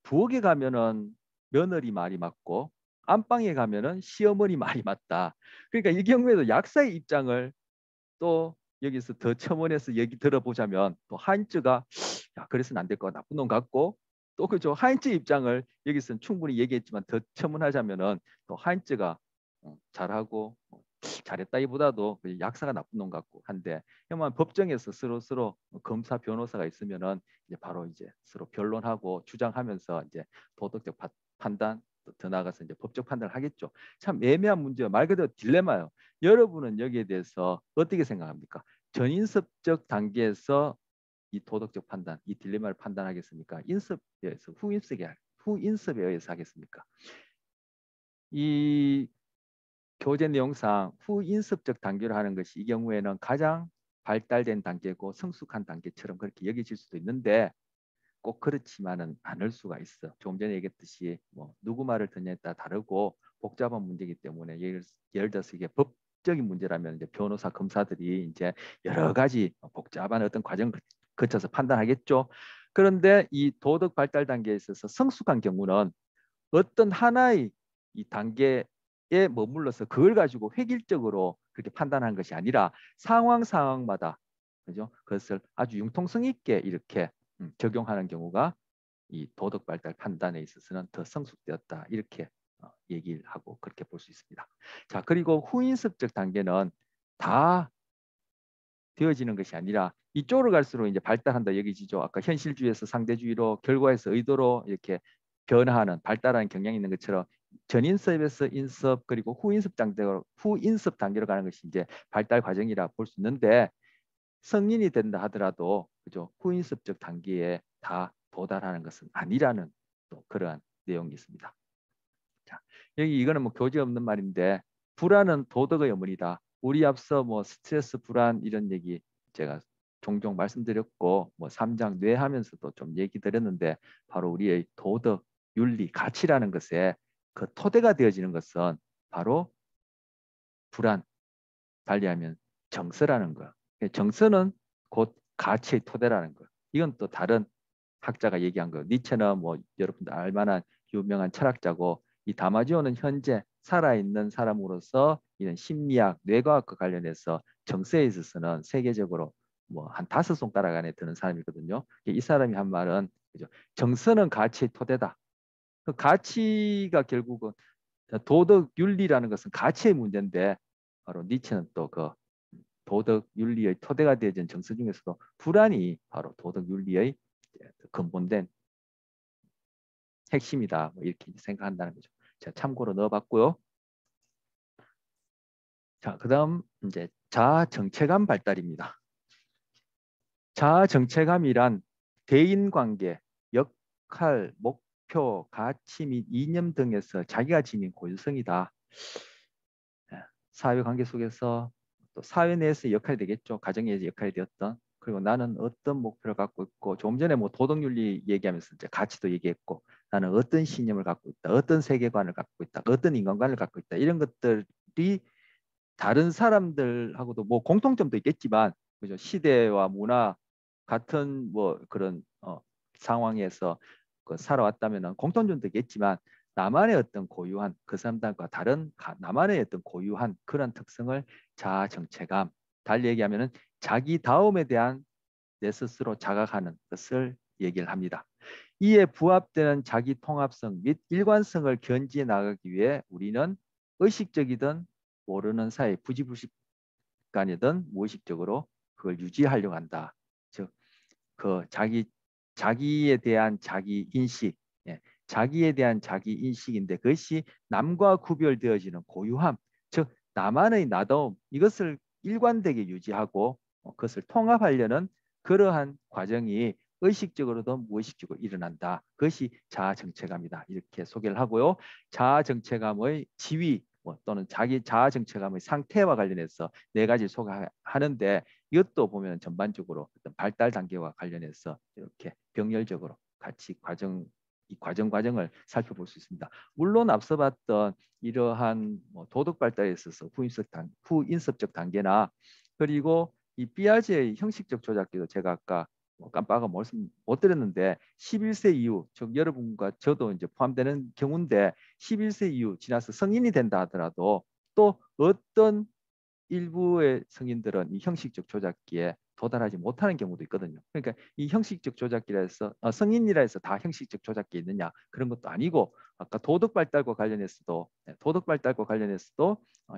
부엌에 가면은 며느리 말이 맞고 안방에 가면은 시어머니 말이 맞다. 그러니까 이 경우에도 약사의 입장을 또 여기서 더 첨언해서 얘기 들어보자면 또 하인츠가 야 그래서는 안 될 거 나쁜 놈 같고 또 그죠 하인츠 입장을 여기서는 충분히 얘기했지만 더 첨언하자면은 또 하인츠가 잘하고 잘했다기보다도 약사가 나쁜 놈 같고 한데 그만 법정에서 서로 검사 변호사가 있으면은 이제 바로 이제 서로 변론하고 주장하면서 이제 도덕적 판단 더 나아가서 이제 법적 판단을 하겠죠. 참 애매한 문제요. 말 그대로 딜레마요. 여러분은 여기에 대해서 어떻게 생각합니까? 전인습적 단계에서 이 도덕적 판단, 이 딜레마를 판단하겠습니까? 인습에서 후인습에 의해서 하겠습니까? 이 교재 내용상 후인습적 단계로 하는 것이 이 경우에는 가장 발달된 단계고 성숙한 단계처럼 그렇게 여겨질 수도 있는데 꼭 그렇지만은 않을 수가 있어. 조금 전에 얘기했듯이 뭐 누구 말을 듣냐에 따라 다르고 복잡한 문제이기 때문에 예를 들어서 이게 법적인 문제라면 이제 변호사 검사들이 이제 여러 가지 복잡한 어떤 과정을 거쳐서 판단하겠죠. 그런데 이 도덕 발달 단계에 있어서 성숙한 경우는 어떤 하나의 이 단계에 머물러서 그걸 가지고 획일적으로 그렇게 판단하는 것이 아니라 상황마다 그죠? 그것을 아주 융통성 있게 이렇게 적용하는 경우가 이 도덕 발달 판단에 있어서는 더 성숙되었다 이렇게 얘기를 하고 그렇게 볼 수 있습니다. 자 그리고 후인습적 단계는 다 되어지는 것이 아니라 이쪽으로 갈수록 이제 발달한다 여기지죠. 아까 현실주의에서 상대주의로 결과에서 의도로 이렇게 변화하는 발달하는 경향이 있는 것처럼 전인섭에서 인섭 그리고 후인섭 단계로 가는 것이 이제 발달 과정이라 볼 수 있는데 성인이 된다 하더라도 그죠 후인섭적 단계에 다 도달하는 것은 아니라는 또 그러한 내용이 있습니다. 자, 여기 이거는 뭐 교재 없는 말인데 불안은 도덕의 어머니다. 우리 앞서 뭐 스트레스, 불안 이런 얘기 제가 종종 말씀드렸고 뭐 3장 뇌하면서도 좀 얘기 드렸는데 바로 우리의 도덕, 윤리, 가치라는 것에 그 토대가 되어지는 것은 바로 불안, 달리하면 정서라는 거. 정서는 곧 가치의 토대라는 거. 이건 또 다른 학자가 얘기한 거. 니체는 뭐 여러분들 알만한 유명한 철학자고 이 다마지오는 현재 살아있는 사람으로서 이런 심리학, 뇌과학과 관련해서 정서에 있어서는 세계적으로 뭐 한 5손가락 안에 드는 사람이거든요. 이 사람이 한 말은 그죠? 정서는 가치의 토대다. 그 가치가 결국은 도덕 윤리라는 것은 가치의 문제인데 바로 니체는 또 그 도덕 윤리의 토대가 되어진 정서 중에서도 불안이 바로 도덕 윤리의 근본된 핵심이다. 뭐 이렇게 생각한다는 거죠. 제가 참고로 넣어봤고요. 자, 그다음 이제 자아 정체감 발달입니다. 자아 정체감이란 대인관계, 역할, 목표, 가치 및 이념 등에서 자기가 지닌 고유성이다. 사회관계 속에서 또 사회 내에서 역할이 되겠죠. 가정에서 역할이 되었던. 그리고 나는 어떤 목표를 갖고 있고 조금 전에 뭐 도덕윤리 얘기하면서 이제 가치도 얘기했고 나는 어떤 신념을 갖고 있다. 어떤 세계관을 갖고 있다. 어떤 인간관을 갖고 있다. 이런 것들이 다른 사람들하고도 뭐 공통점도 있겠지만 그죠? 시대와 문화 같은 뭐 그런 상황에서 그 살아왔다면은 공통점도 있겠지만 나만의 어떤 고유한 그 사람들과 다른 나만의 어떤 고유한 그런 특성을 자아 정체감 달리 얘기하면은 자기다움에 대한 내 스스로 자각하는 것을 얘기를 합니다. 이에 부합되는 자기 통합성 및 일관성을 견지해 나가기 위해 우리는 의식적이든 모르는 사이 부지불식간이든 무의식적으로 그걸 유지하려고 한다. 즉, 그 자기에 대한 자기 인식, 예, 자기에 대한 자기 인식인데 그것이 남과 구별되어지는 고유함, 즉 나만의 나다움 이것을 일관되게 유지하고 그것을 통합하려는 그러한 과정이 의식적으로도 무의식적으로 일어난다. 그것이 자아 정체감이다. 이렇게 소개를 하고요. 자아 정체감의 지위 또는 자기 자아 정체감의 상태와 관련해서 4가지 소개하는데 이것도 보면 전반적으로 어떤 발달 단계와 관련해서 이렇게 병렬적으로 같이 이 과정을 살펴볼 수 있습니다. 물론 앞서 봤던 이러한 뭐 도덕 발달에 있어서 후인섭적 단계나 그리고 이 삐아제의 형식적 조작기도 제가 아까 깜빡아 말씀 못 드렸는데 11세 이후 즉 여러분과 저도 이제 포함되는 경우인데 11세 이후 지나서 성인이 된다 하더라도 또 어떤 일부의 성인들은 이 형식적 조작기에 도달하지 못하는 경우도 있거든요. 그러니까 이 형식적 조작기라 해서 성인이라 해서 다 형식적 조작기 있느냐 그런 것도 아니고 아까 도덕 발달과 관련해서도 어,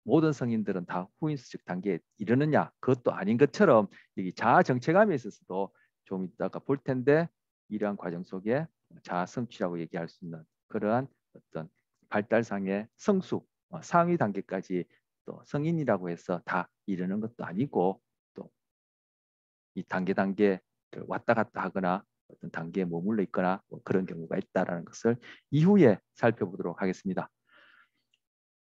모든 성인들은 다 후인수적 단계에 이르느냐 그것도 아닌 것처럼 여기 자아 정체감에 있어서도 좀 이따가 볼 텐데 이러한 과정 속에 자아 성취라고 얘기할 수 있는 그러한 어떤 발달상의 성숙 상위 단계까지 또 성인이라고 해서 다 이르는 것도 아니고 또 이 단계 왔다 갔다 하거나 어떤 단계에 머물러 있거나 뭐 그런 경우가 있다라는 것을 이후에 살펴보도록 하겠습니다.